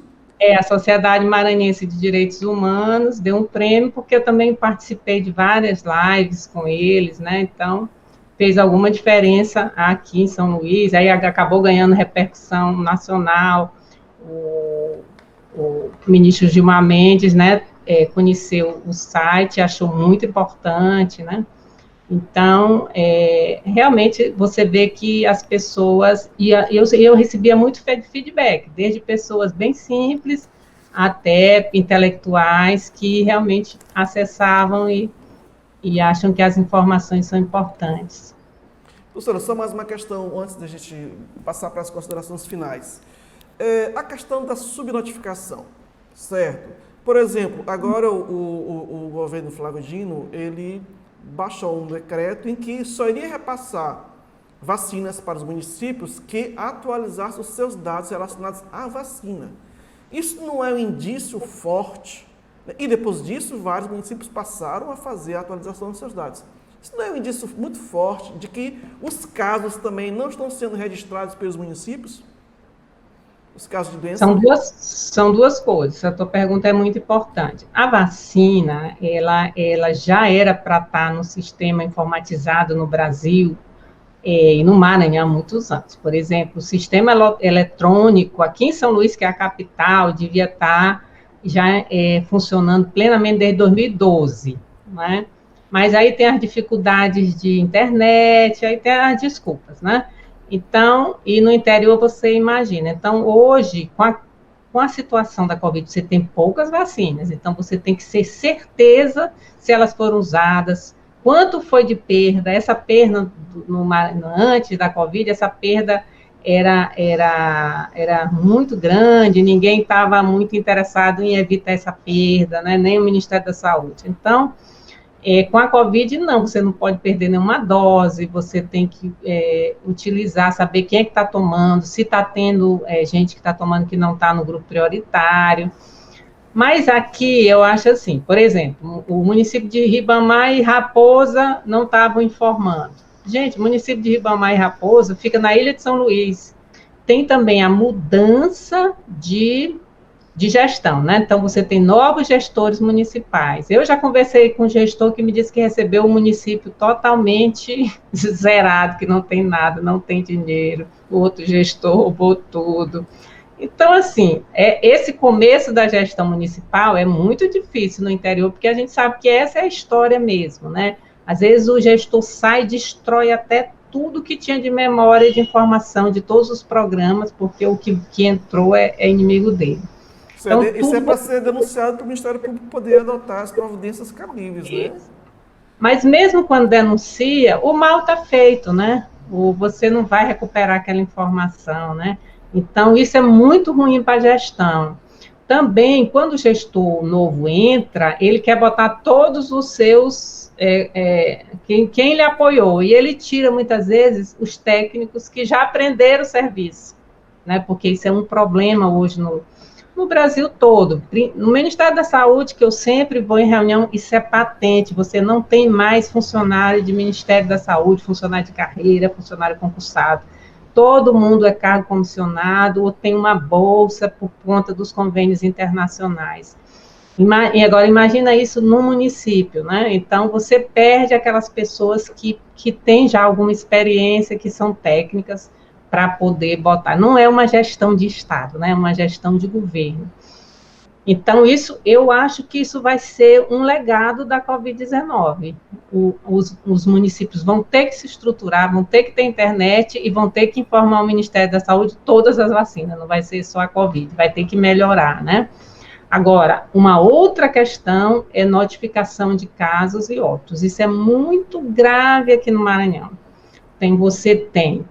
Speaker 2: A Sociedade Maranhense de Direitos Humanos deu um prêmio, porque eu também participei de várias lives com eles, né, então fez alguma diferença aqui em São Luís, aí acabou ganhando repercussão nacional. O ministro Gilmar Mendes, né, conheceu o site, achou muito importante, né. Então, realmente, você vê que as pessoas... Eu recebia muito feedback, desde pessoas bem simples até intelectuais que realmente acessavam e acham que as informações são importantes.
Speaker 1: Professora, só mais uma questão antes da gente passar para as considerações finais. A questão da subnotificação, certo? Por exemplo, agora o governo Flávio Dino, ele baixou um decreto em que só iria repassar vacinas para os municípios que atualizassem os seus dados relacionados à vacina. Isso não é um indício forte, né? E depois disso, vários municípios passaram a fazer a atualização dos seus dados. Isso não é um indício muito forte de que os casos também não estão sendo registrados pelos municípios? Os casos de doença?
Speaker 2: São duas coisas. A tua pergunta é muito importante. A vacina, ela já era para estar no sistema informatizado no Brasil e no Maranhão há muitos anos. Por exemplo, o sistema eletrônico aqui em São Luís, que é a capital, devia estar já funcionando plenamente desde 2012, né? Mas aí tem as dificuldades de internet, aí tem as desculpas, né? Então, e no interior você imagina. Então, hoje, com com a situação da Covid, você tem poucas vacinas, então você tem que ter certeza se elas foram usadas, quanto foi de perda, essa perda antes da Covid, essa perda era muito grande, ninguém estava muito interessado em evitar essa perda, né? Nem o Ministério da Saúde. Então, com a Covid, não, você não pode perder nenhuma dose, você tem que utilizar, saber quem é que está tomando, se está tendo gente que está tomando que não está no grupo prioritário. Mas aqui eu acho assim, por exemplo, o município de Ribamar e Raposa não estavam informando. Gente, o município de Ribamar e Raposa fica na Ilha de São Luís. Tem também a mudança de gestão, né? Então, você tem novos gestores municipais. Eu já conversei com um gestor que me disse que recebeu o município totalmente zerado, que não tem nada, não tem dinheiro. O outro gestor roubou tudo. Então, assim, esse começo da gestão municipal é muito difícil no interior, porque a gente sabe que essa é a história mesmo, né? Às vezes o gestor sai e destrói até tudo que tinha de memória, de informação, de todos os programas, porque o que entrou é inimigo dele.
Speaker 1: Então, isso é para ser denunciado para o Ministério Público poder adotar as providências cabíveis, né?
Speaker 2: Mas mesmo quando denuncia, o mal está feito, né? Você não vai recuperar aquela informação, né? Então, isso é muito ruim para a gestão. Também, quando o gestor novo entra, ele quer botar todos os seus, quem lhe apoiou, e ele tira, muitas vezes, os técnicos que já aprenderam o serviço, né? Porque isso é um problema hoje no Brasil todo. No Ministério da Saúde, que eu sempre vou em reunião, isso é patente, você não tem mais funcionário de Ministério da Saúde, funcionário de carreira, funcionário concursado. Todo mundo é cargo comissionado ou tem uma bolsa por conta dos convênios internacionais. E agora, imagina isso no município, né? Então, você perde aquelas pessoas que têm já alguma experiência, que são técnicas, para poder botar. Não é uma gestão de Estado, né? É uma gestão de governo. Então, eu acho que isso vai ser um legado da Covid-19. Os municípios vão ter que se estruturar, vão ter que ter internet e vão ter que informar o Ministério da Saúde todas as vacinas, não vai ser só a Covid, vai ter que melhorar, né? Agora, uma outra questão é notificação de casos e óbitos. Isso é muito grave aqui no Maranhão.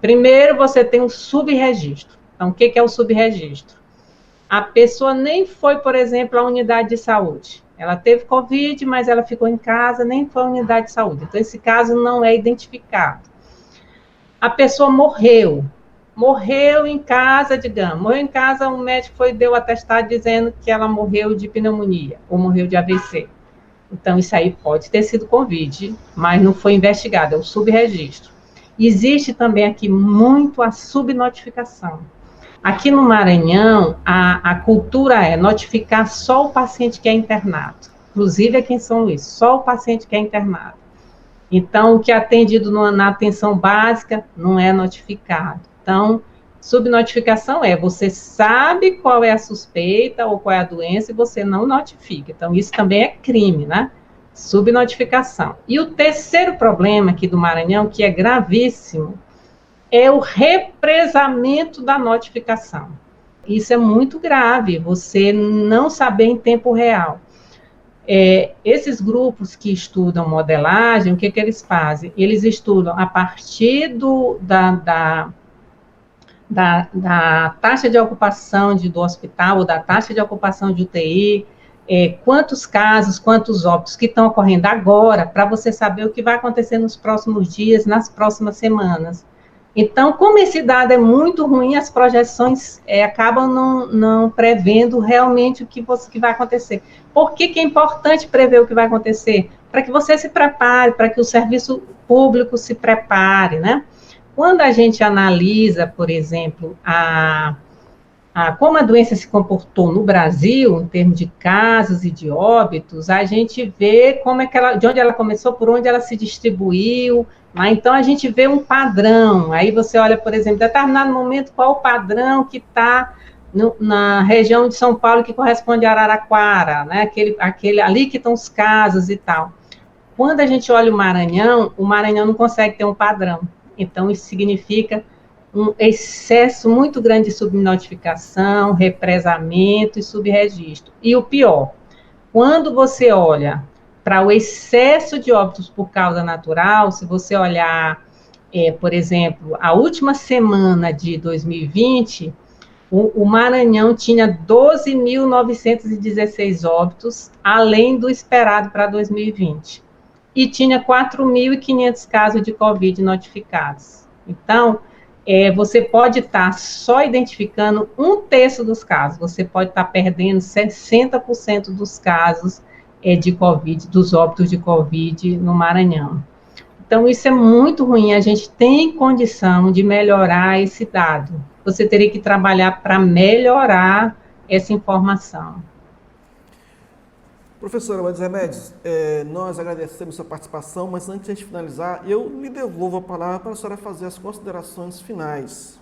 Speaker 2: Primeiro, você tem o subregistro. Então, o que é o subregistro? A pessoa nem foi, por exemplo, à unidade de saúde. Ela teve Covid, mas ela ficou em casa, nem foi à unidade de saúde. Então, esse caso não é identificado. A pessoa morreu em casa, digamos. Morreu em casa, um médico deu atestado dizendo que ela morreu de pneumonia, ou morreu de AVC. Então, isso aí pode ter sido Covid, mas não foi investigado, é o subregistro. Existe também aqui muito a subnotificação. Aqui no Maranhão, a cultura é notificar só o paciente que é internado. Inclusive aqui em São Luís, só o paciente que é internado. Então, o que é atendido na atenção básica não é notificado. Então, subnotificação você sabe qual é a suspeita ou qual é a doença e você não notifica. Então, isso também é crime, né? Subnotificação. E o terceiro problema aqui do Maranhão, que é gravíssimo, é o represamento da notificação. Isso é muito grave, você não saber em tempo real. Esses grupos que estudam modelagem, o que eles fazem? Eles estudam a partir da taxa de ocupação do hospital, ou da taxa de ocupação de UTI, quantos casos, quantos óbitos que estão ocorrendo agora, para você saber o que vai acontecer nos próximos dias, nas próximas semanas. Então, como esse dado é muito ruim, as projeções acabam não prevendo realmente o que vai acontecer. Por que é importante prever o que vai acontecer? Para que você se prepare, para que o serviço público se prepare, né? Quando a gente analisa, por exemplo, como a doença se comportou no Brasil, em termos de casos e de óbitos, a gente vê de onde ela começou, por onde ela se distribuiu. Então, a gente vê um padrão. Aí você olha, por exemplo, em determinado momento, qual o padrão que está na região de São Paulo, que corresponde a Araraquara, né? Aquele ali que estão os casos e tal. Quando a gente olha o Maranhão não consegue ter um padrão. Então, isso significa um excesso muito grande de subnotificação, represamento e subregistro. E o pior, quando você olha para o excesso de óbitos por causa natural, se você olhar, por exemplo, a última semana de 2020, o Maranhão tinha 12.916 óbitos, além do esperado para 2020. E tinha 4.500 casos de Covid notificados. Então, você pode estar só identificando 1/3 dos casos, você pode estar perdendo 60% dos casos de Covid, dos óbitos de Covid no Maranhão. Então, isso é muito ruim, a gente tem condição de melhorar esse dado. Você teria que trabalhar para melhorar essa informação.
Speaker 1: Professora Wades Remédios, nós agradecemos sua participação, mas antes de finalizar, eu lhe devolvo a palavra para a senhora fazer as considerações finais.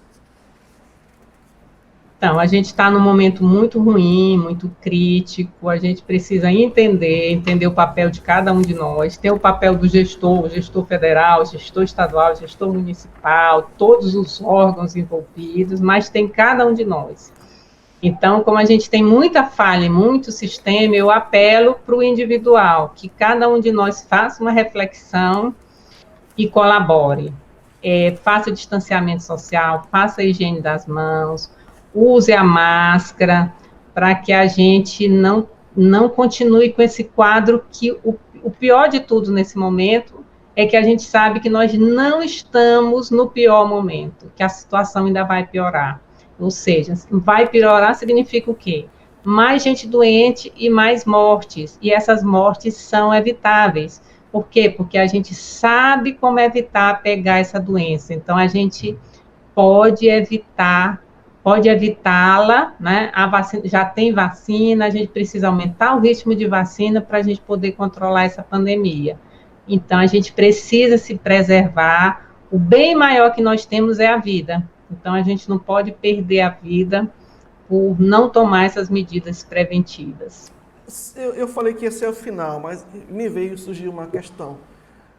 Speaker 2: Então, a gente está num momento muito ruim, muito crítico, a gente precisa entender o papel de cada um de nós, tem o papel do gestor, o gestor federal, o gestor estadual, o gestor municipal, todos os órgãos envolvidos, mas tem cada um de nós. Então, como a gente tem muita falha em muito sistema, eu apelo para o individual, que cada um de nós faça uma reflexão e colabore. Faça o distanciamento social, faça a higiene das mãos, use a máscara, para que a gente não continue com esse quadro que o pior de tudo nesse momento é que a gente sabe que nós não estamos no pior momento, que a situação ainda vai piorar. Ou seja, vai piorar significa o quê? Mais gente doente e mais mortes. E essas mortes são evitáveis. Por quê? Porque a gente sabe como evitar pegar essa doença. Então, a gente pode evitá-la, né? A vacina, já tem vacina, a gente precisa aumentar o ritmo de vacina para a gente poder controlar essa pandemia. Então, a gente precisa se preservar. O bem maior que nós temos é a vida. Então, a gente não pode perder a vida por não tomar essas medidas preventivas.
Speaker 1: Eu falei que esse é o final, mas surgiu uma questão.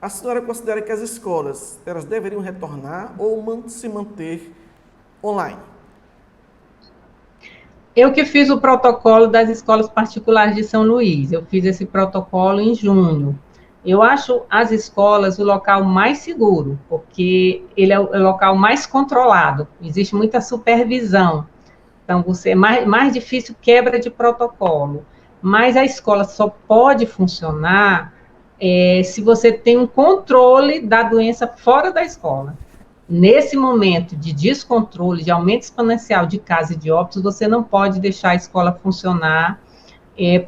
Speaker 1: A senhora considera que as escolas, elas deveriam retornar ou se manter online?
Speaker 2: Eu que fiz o protocolo das escolas particulares de São Luís, eu fiz esse protocolo em junho. Eu acho as escolas o local mais seguro, porque ele é o local mais controlado, existe muita supervisão. Então, é mais difícil quebra de protocolo. Mas a escola só pode funcionar se você tem um controle da doença fora da escola. Nesse momento de descontrole, de aumento exponencial de casos e de óbitos, você não pode deixar a escola funcionar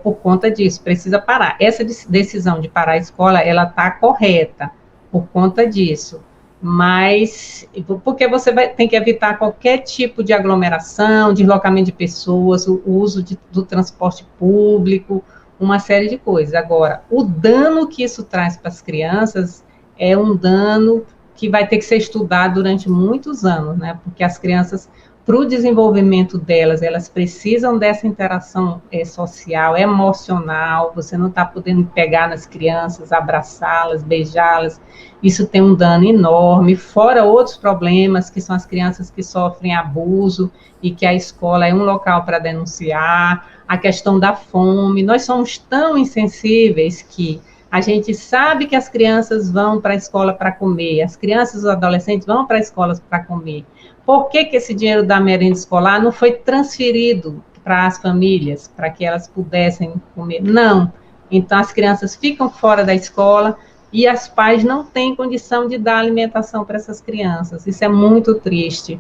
Speaker 2: por conta disso, precisa parar. Essa decisão de parar a escola, ela está correta por conta disso, mas porque você tem que evitar qualquer tipo de aglomeração, deslocamento de pessoas, o uso do transporte público, uma série de coisas. Agora, o dano que isso traz para as crianças é um dano que vai ter que ser estudado durante muitos anos, né? Porque as crianças, para o desenvolvimento delas, elas precisam dessa interação social, emocional, você não está podendo pegar nas crianças, abraçá-las, beijá-las, isso tem um dano enorme, fora outros problemas, que são as crianças que sofrem abuso, e que a escola é um local para denunciar, a questão da fome, nós somos tão insensíveis que a gente sabe que as crianças vão para a escola para comer, as crianças e os adolescentes vão para a escola para comer. Por que esse dinheiro da merenda escolar não foi transferido para as famílias, para que elas pudessem comer? Não. Então, as crianças ficam fora da escola e as pais não têm condição de dar alimentação para essas crianças. Isso é muito triste.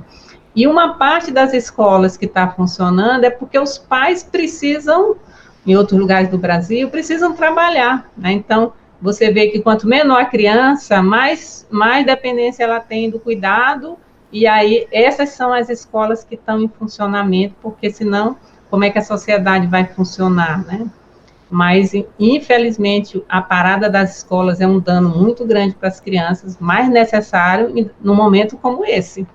Speaker 2: E uma parte das escolas que está funcionando é porque os pais precisam, em outros lugares do Brasil, precisam trabalhar, né? Então, você vê que quanto menor a criança, mais dependência ela tem do cuidado. E aí, essas são as escolas que estão em funcionamento, porque senão, como é que a sociedade vai funcionar, né? Mas, infelizmente, a parada das escolas é um dano muito grande para as crianças, mais necessário num momento como esse.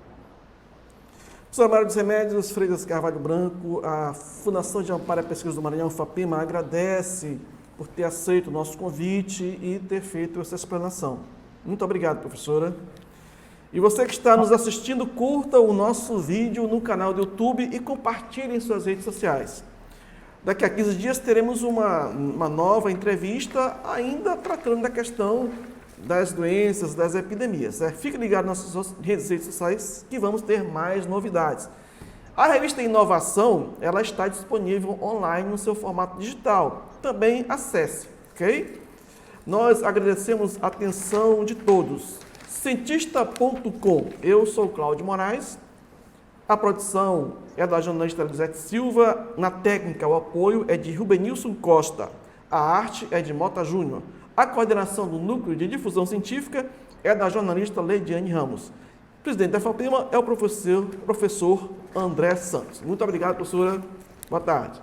Speaker 1: Professora Maria dos Remédios Freitas Carvalho Branco, a Fundação de Amparo à Pesquisa do Maranhão, FAPEMA, agradece por ter aceito o nosso convite e ter feito essa explanação. Muito obrigado, professora. E você que está nos assistindo, curta o nosso vídeo no canal do YouTube e compartilhe em suas redes sociais. Daqui a 15 dias teremos uma nova entrevista, ainda tratando da questão das doenças, das epidemias. Fique ligado nas nossas redes sociais que vamos ter mais novidades. A revista Inovação, ela está disponível online no seu formato digital. Também acesse, ok? Nós agradecemos a atenção de todos. Cientista.com, eu sou Cláudio Moraes. A produção é da jornalista Elisete Silva, na técnica o apoio é de Rubenilson Costa, a arte é de Mota Júnior, a coordenação do Núcleo de Difusão Científica é da jornalista Leidiane Ramos. O presidente da FAPEMA é o professor André Santos. Muito obrigado, professora. Boa tarde.